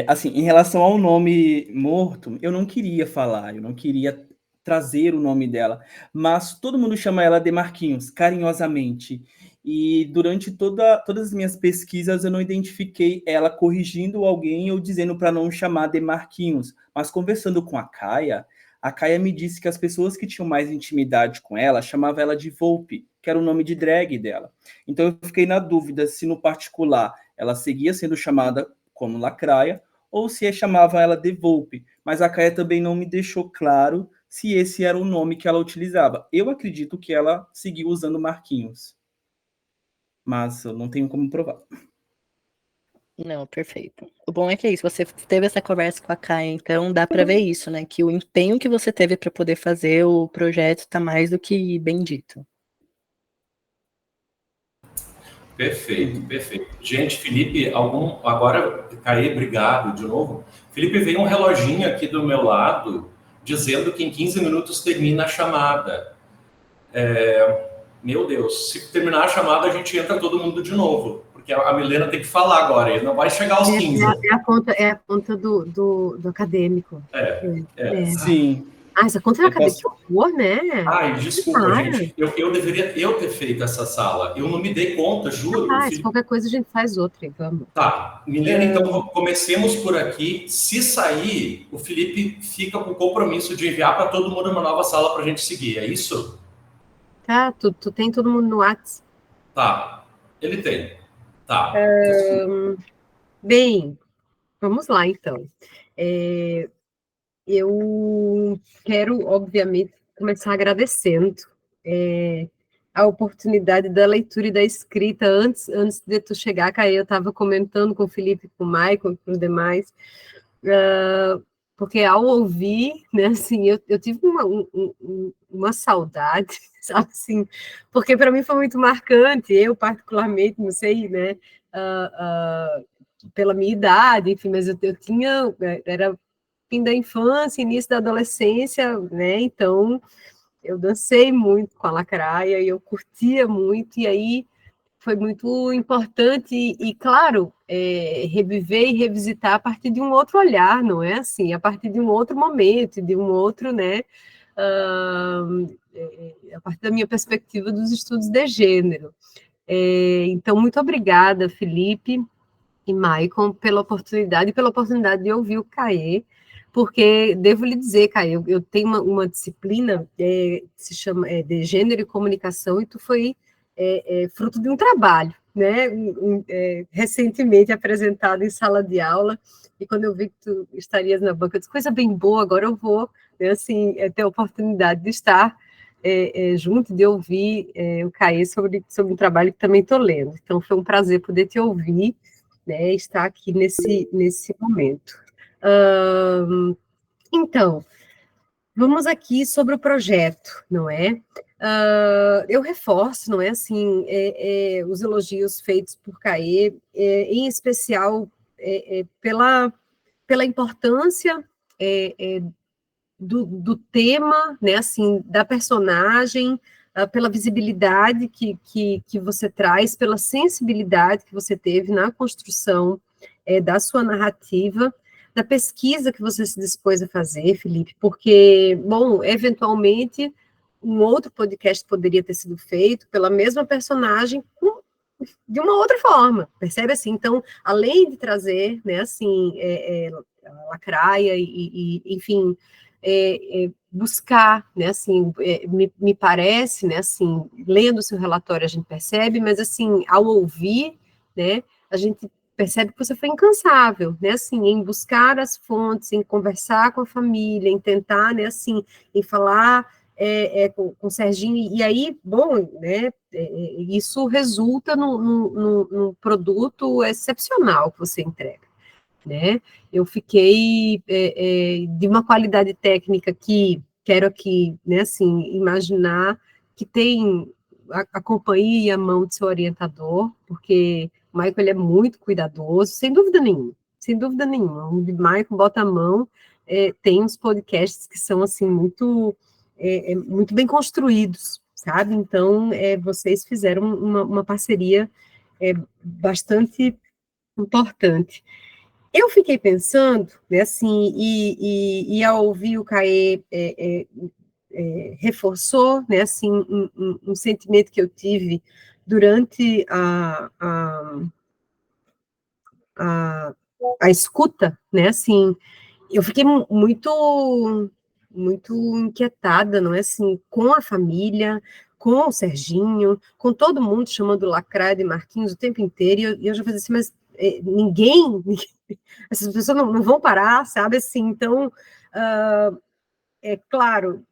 assim, em relação ao nome morto, eu não queria falar, eu não queria trazer o nome dela, mas todo mundo chama ela de Marquinhos, carinhosamente. E durante todas as minhas pesquisas, eu não identifiquei ela corrigindo alguém ou dizendo para não chamar de Marquinhos. Mas conversando com a Caia me disse que as pessoas que tinham mais intimidade com ela chamavam ela de Volpe, que era o nome de drag dela. Então eu fiquei na dúvida se no particular ela seguia sendo chamada como Lacraia, ou se chamavam ela de Volpe, mas a Caia também não me deixou claro se esse era o nome que ela utilizava. Eu acredito que ela seguiu usando Marquinhos, mas eu não tenho como provar. Não, perfeito. O bom é que é isso, você teve essa conversa com a Caia, então dá para ver isso, né? Que o empenho que você teve para poder fazer o projeto tá mais do que bendito. Perfeito, perfeito. Gente, Felipe, agora, Caê, obrigado de novo. Felipe, veio um reloginho aqui do meu lado, dizendo que em 15 minutos termina a chamada. Meu Deus, se terminar a chamada, a gente entra todo mundo de novo, porque a Milena tem que falar agora, ele não vai chegar aos 15. É a conta do acadêmico. Sim. Ah, essa conta é acadêmica, que horror, né? Ai, desculpa, gente. Eu deveria ter feito essa sala. Eu não me dei conta, juro. Qualquer coisa a gente faz outra, vamos. Tá, Milena, então comecemos por aqui. Se sair, o Felipe fica com o compromisso de enviar para todo mundo uma nova sala para a gente seguir, é isso? Tá, tu tem todo mundo no WhatsApp? Tá, ele tem. Tá. Bem, vamos lá, então. Eu quero, obviamente, começar agradecendo a oportunidade da leitura e da escrita. Antes de tu chegar, Caê, eu estava comentando com o Felipe, com o Michael, com os demais, porque ao ouvir, né, assim, eu tive uma saudade, sabe, assim, porque para mim foi muito marcante, eu particularmente, não sei, né, pela minha idade, enfim, mas eu tinha, era fim da infância, início da adolescência, né, então eu dancei muito com a Lacraia e eu curtia muito, e aí foi muito importante e claro, reviver e revisitar a partir de um outro olhar, não é assim? A partir de um outro momento, de um outro, né? A partir da minha perspectiva dos estudos de gênero. Então, muito obrigada, Felipe e Maicon, pela oportunidade de ouvir o Caê, porque devo lhe dizer, Caê, eu tenho uma disciplina que se chama de gênero e comunicação, e tu foi fruto de um trabalho, né, recentemente apresentado em sala de aula, e quando eu vi que tu estarias na banca, eu disse, coisa bem boa, agora eu vou, né, assim, ter a oportunidade de estar junto, de ouvir o Caê sobre um trabalho que também estou lendo. Então, foi um prazer poder te ouvir, né, estar aqui nesse momento. Então, vamos aqui sobre o projeto, não é? Eu reforço, não é assim, os elogios feitos por Caê, em especial pela importância do tema, né, assim, da personagem, pela visibilidade que você traz, pela sensibilidade que você teve na construção da sua narrativa, da pesquisa que você se dispôs a fazer, Felipe, porque, bom, eventualmente, um outro podcast poderia ter sido feito pela mesma personagem de uma outra forma, percebe assim? Então, além de trazer, né, assim, a Lacraia enfim, buscar, né, assim, me parece, né, assim, lendo o seu relatório a gente percebe, mas assim, ao ouvir, né, a gente percebe que você foi incansável, né, assim, em buscar as fontes, em conversar com a família, em tentar, né, assim, em falar com o Serginho, e aí, bom, né, isso resulta num produto excepcional que você entrega, né? Eu fiquei de uma qualidade técnica que quero aqui, né, assim, imaginar que tem a companhia e a mão de seu orientador, porque o Michael ele é muito cuidadoso, sem dúvida nenhuma, sem dúvida nenhuma. O Michael bota a mão, tem uns podcasts que são assim muito muito bem construídos, sabe? Então, vocês fizeram uma parceria bastante importante. Eu fiquei pensando, né, assim, e ao ouvir o Caê reforçou, né, assim, um sentimento que eu tive durante a escuta, né, assim, eu fiquei muito inquietada, não é assim, com a família, com o Serginho, com todo mundo chamando Lacraia de Marquinhos o tempo inteiro, e eu já falei assim, mas essas pessoas não vão parar, sabe, assim, então, é claro,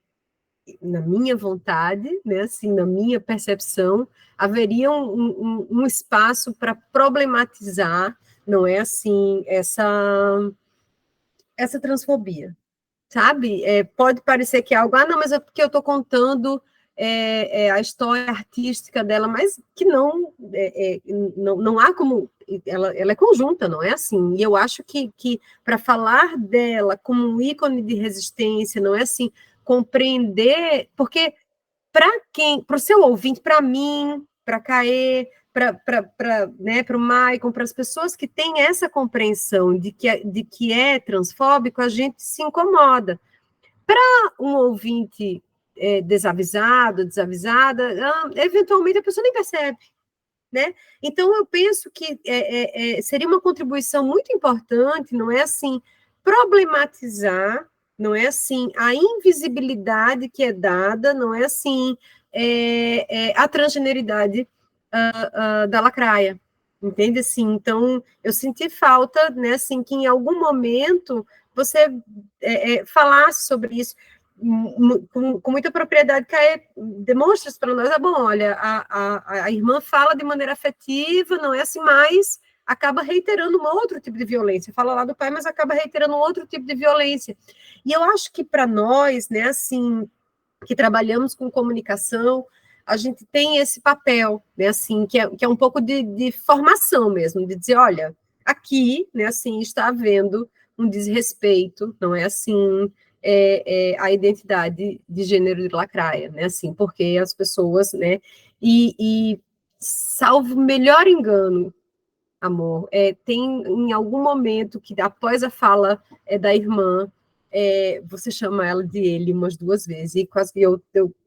na minha vontade, né, assim, na minha percepção, haveria um espaço para problematizar, não é assim, essa transfobia, sabe? Pode parecer que é algo, não, mas é porque eu estou contando a história artística dela, mas que não há como, ela é conjunta, não é assim, e eu acho que para falar dela como um ícone de resistência, não é assim, compreender, porque para o seu ouvinte, para mim, para a Caê, para o Maicon, para as pessoas que têm essa compreensão de que é transfóbico, a gente se incomoda. Para um ouvinte desavisado, desavisada, eventualmente a pessoa nem percebe, né? Então, eu penso que seria uma contribuição muito importante, não é assim, problematizar, não é assim, a invisibilidade que é dada, não é assim, a transgeneridade da lacraia, entende? Assim, então, eu senti falta, né, assim, que em algum momento você falasse sobre isso com muita propriedade, que demonstra para nós, bom, olha, a irmã fala de maneira afetiva, não é assim, mas acaba reiterando um outro tipo de violência, fala lá do pai, mas acaba reiterando um outro tipo de violência, e eu acho que para nós, né, assim, que trabalhamos com comunicação, a gente tem esse papel, né, assim, que é um pouco de formação mesmo, de dizer, olha, aqui, né, assim, está havendo um desrespeito, não é assim, a identidade de gênero de lacraia, né, assim, porque as pessoas, né, e salvo melhor engano, amor, tem em algum momento que após a fala da irmã, você chama ela de ele umas 2 vezes, e quase que eu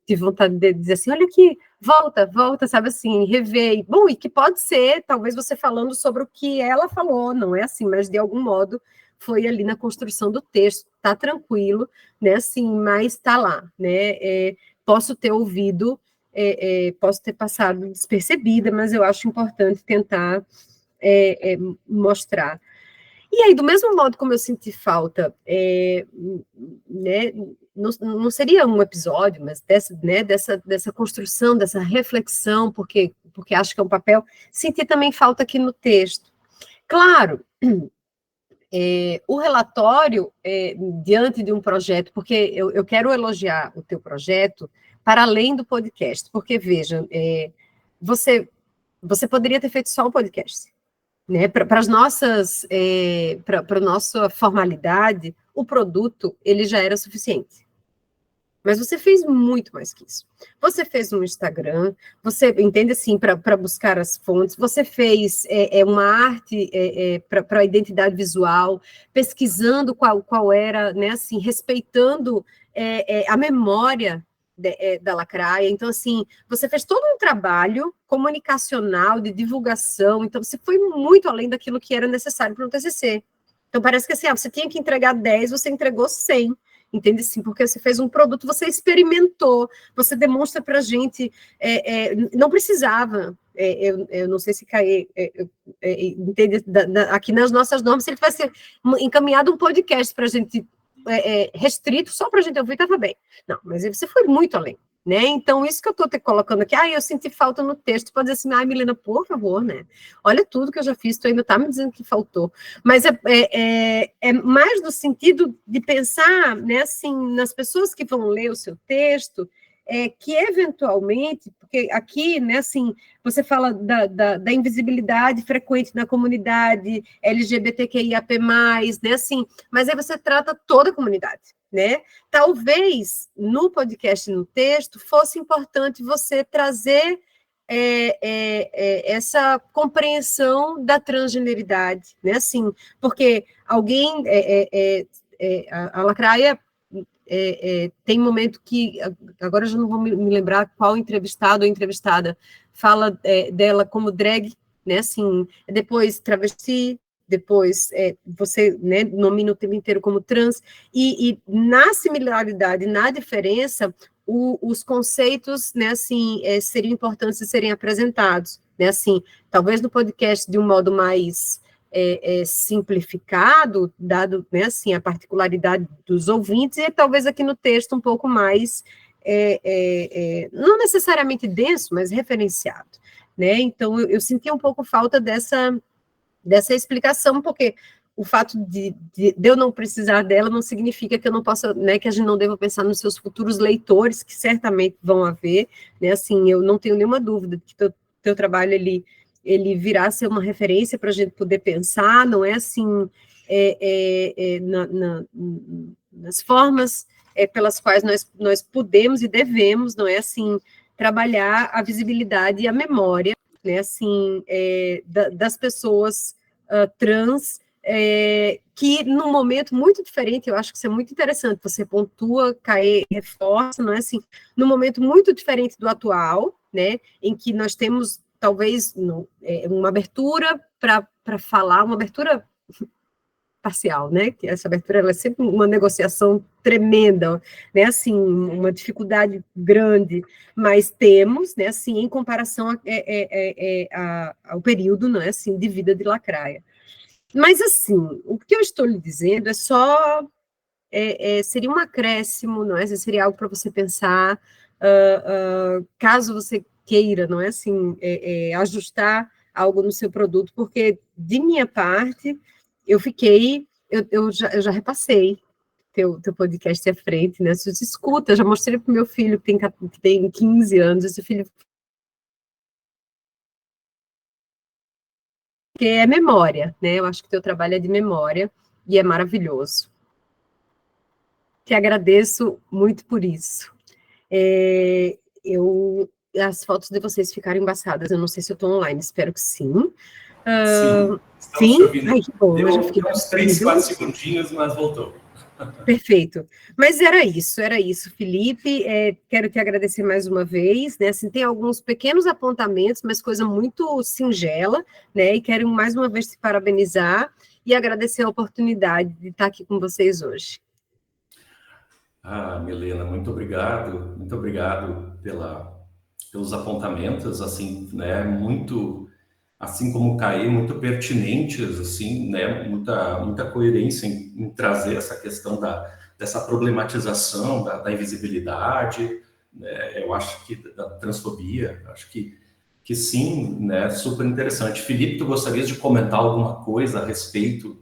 tive vontade de dizer assim, olha aqui, volta, sabe assim, rever, bom, e que pode ser, talvez você falando sobre o que ela falou, não é assim, mas de algum modo foi ali na construção do texto, tá tranquilo, né, assim, mas tá lá, né, posso ter ouvido, posso ter passado despercebida, mas eu acho importante tentar mostrar. E aí, do mesmo modo como eu senti falta, né, não seria um episódio, mas dessa construção, dessa reflexão, porque acho que é um papel, senti também falta aqui no texto. Claro, o relatório, diante de um projeto, porque eu quero elogiar o teu projeto para além do podcast, porque, veja, você poderia ter feito só o podcast, né? Para as nossas, para a nossa formalidade, o produto, ele já era suficiente. Mas você fez muito mais que isso. Você fez um Instagram, você, entende assim, para buscar as fontes, você fez uma arte para a identidade visual, pesquisando qual era, né, assim, respeitando a memória da lacraia. Então, assim, você fez todo um trabalho comunicacional, de divulgação, então você foi muito além daquilo que era necessário para um TCC. Então, parece que assim, você tinha que entregar 10, você entregou 100, entende? Sim, porque você fez um produto, você experimentou, você demonstra para a gente, não precisava, eu não sei se cair, entende? Aqui nas nossas normas, se ele tivesse encaminhado um podcast para a gente, restrito, só para a gente ouvir, estava bem. Não, mas você foi muito além, né? Então, isso que eu estou te colocando aqui, eu senti falta no texto, pode dizer assim, Milena, por favor, né? Olha tudo que eu já fiz, tu ainda está me dizendo que faltou. Mas é mais no sentido de pensar, né, assim, nas pessoas que vão ler o seu texto, que eventualmente, porque aqui, né, assim, você fala da invisibilidade frequente na comunidade LGBTQIAP+, né, assim, mas aí você trata toda a comunidade, né? Talvez no podcast, no texto, fosse importante você trazer essa compreensão da transgeneridade, né? Assim, porque alguém, a lacraia tem momento que, agora eu já não vou me lembrar qual entrevistado ou entrevistada fala dela como drag, né? Assim, depois travesti, depois você, né, nomina o tempo inteiro como trans, e na similaridade, na diferença, os conceitos, né, assim, seriam importantes de serem apresentados, né, assim, talvez no podcast de um modo mais simplificado, dado, né, assim, a particularidade dos ouvintes, e talvez aqui no texto um pouco mais, não necessariamente denso, mas referenciado, né? Então, eu senti um pouco falta dessa explicação, porque o fato de eu não precisar dela não significa que eu não possa, né, que a gente não deva pensar nos seus futuros leitores, que certamente vão haver, né, assim, eu não tenho nenhuma dúvida de que teu trabalho, ele virá ser uma referência para a gente poder pensar, não é assim, nas formas pelas quais nós podemos e devemos, não é assim, trabalhar a visibilidade e a memória, né, assim, das pessoas trans, que num momento muito diferente, eu acho que isso é muito interessante, você pontua, Caê, reforça, não é assim, num momento muito diferente do atual, né, em que nós temos, talvez, uma abertura para falar, uma abertura parcial, né, que essa abertura ela é sempre uma negociação tremenda, né, assim, uma dificuldade grande, mas temos, né, assim, em comparação ao período, não é, assim, de vida de Lacraia. Mas, assim, o que eu estou lhe dizendo é só, seria um acréscimo, não é, seria algo para você pensar, caso você queira, não é, assim, ajustar algo no seu produto, porque, de minha parte, eu já repassei teu podcast à frente, né? Você escuta, eu já mostrei para o meu filho, que tem 15 anos, esse filho. Que é memória, né? Eu acho que teu trabalho é de memória e é maravilhoso. Te agradeço muito por isso. As fotos de vocês ficaram embaçadas, eu não sei se eu estou online, espero que sim. Sim, sim? Ai, que bom, eu já fiquei uns 3, 4 segundinhos, mas voltou. Perfeito. Mas era isso, Felipe. Quero te agradecer mais uma vez, né? Assim, tem alguns pequenos apontamentos, mas coisa muito singela, né? E quero mais uma vez te parabenizar e agradecer a oportunidade de estar aqui com vocês hoje. Milena, muito obrigado pelos apontamentos, assim, né? Muito, assim como o Caê, muito pertinentes, assim, né? Muita coerência em trazer essa questão dessa problematização da invisibilidade, né? Eu acho que da transfobia, acho que sim, né? Super interessante. Felipe, tu gostarias de comentar alguma coisa a respeito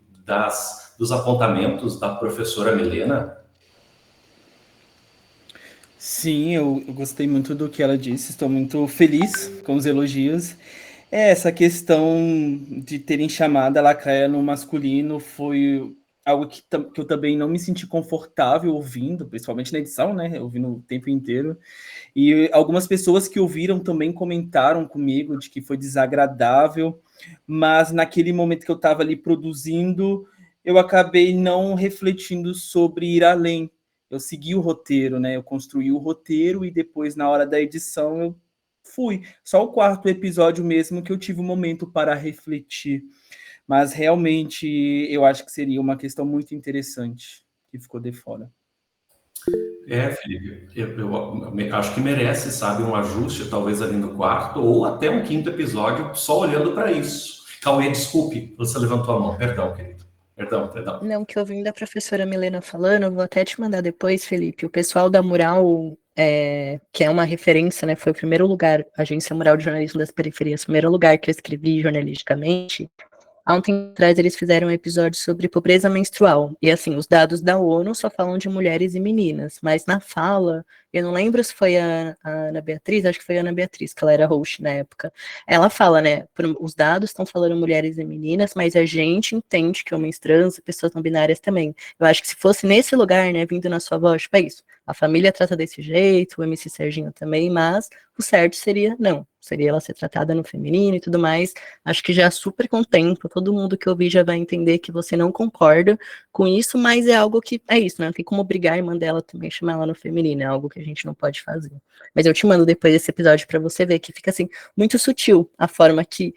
dos apontamentos da professora Milena? Sim, eu gostei muito do que ela disse, estou muito feliz com os elogios. Essa questão de terem chamado a Lacraia no masculino foi algo que eu também não me senti confortável ouvindo, principalmente na edição, né? Ouvindo o tempo inteiro. E algumas pessoas que ouviram também comentaram comigo de que foi desagradável, mas naquele momento que eu estava ali produzindo, eu acabei não refletindo sobre ir além. Eu segui o roteiro, né? Eu construí o roteiro e depois, na hora da edição, eu fui. Só o quarto episódio mesmo que eu tive um momento para refletir. Mas realmente eu acho que seria uma questão muito interessante que ficou de fora. Felipe, eu acho que merece, sabe, um ajuste, talvez ali no quarto, ou até um quinto episódio, só olhando para isso. Cauê, desculpe, você levantou a mão. Perdão, querido. Perdão. Não, que ouvindo a professora Milena falando, eu vou até te mandar depois, Felipe. O pessoal da Mural, que é uma referência, né? Foi o primeiro lugar, a Agência Mural de Jornalismo das Periferias, o primeiro lugar que eu escrevi jornalisticamente. Há um tempo atrás eles fizeram um episódio sobre pobreza menstrual. E assim, os dados da ONU só falam de mulheres e meninas, mas na fala, eu não lembro se foi a Ana Beatriz, acho que foi a Ana Beatriz, que ela era host na época. Ela fala, né, os dados estão falando mulheres e meninas, mas a gente entende que homens trans e pessoas não binárias também. Eu acho que se fosse nesse lugar, né, vindo na sua voz, tipo, é isso. A família trata desse jeito, o MC Serginho também, mas o certo seria não. Seria ela ser tratada no feminino e tudo mais. Acho que já super contemplo. Todo mundo que ouvir já vai entender que você não concorda com isso, mas é algo que é isso, né? Não tem como obrigar a irmã dela também chamar ela no feminino. É algo que a gente não pode fazer. Mas eu te mando depois esse episódio para você ver que fica assim muito sutil a forma que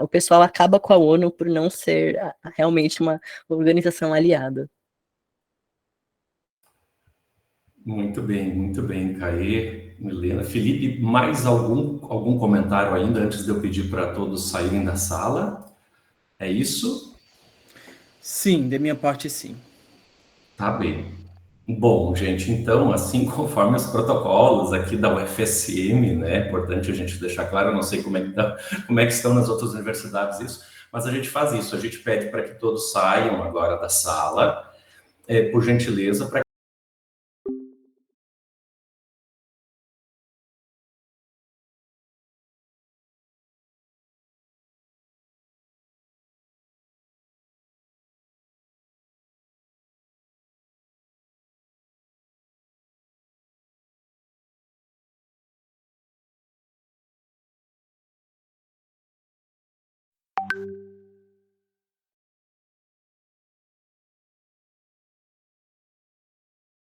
o pessoal acaba com a ONU por não ser realmente uma organização aliada. Muito bem, Caê, Milena. Felipe, mais algum comentário ainda antes de eu pedir para todos saírem da sala? É isso? Sim, de minha parte, sim. Tá bem. Bom, gente, então, assim, conforme os protocolos aqui da UFSM, né, é importante a gente deixar claro, eu não sei como é que como é que estão nas outras universidades isso, mas a gente faz isso, a gente pede para que todos saiam agora da sala, por gentileza, para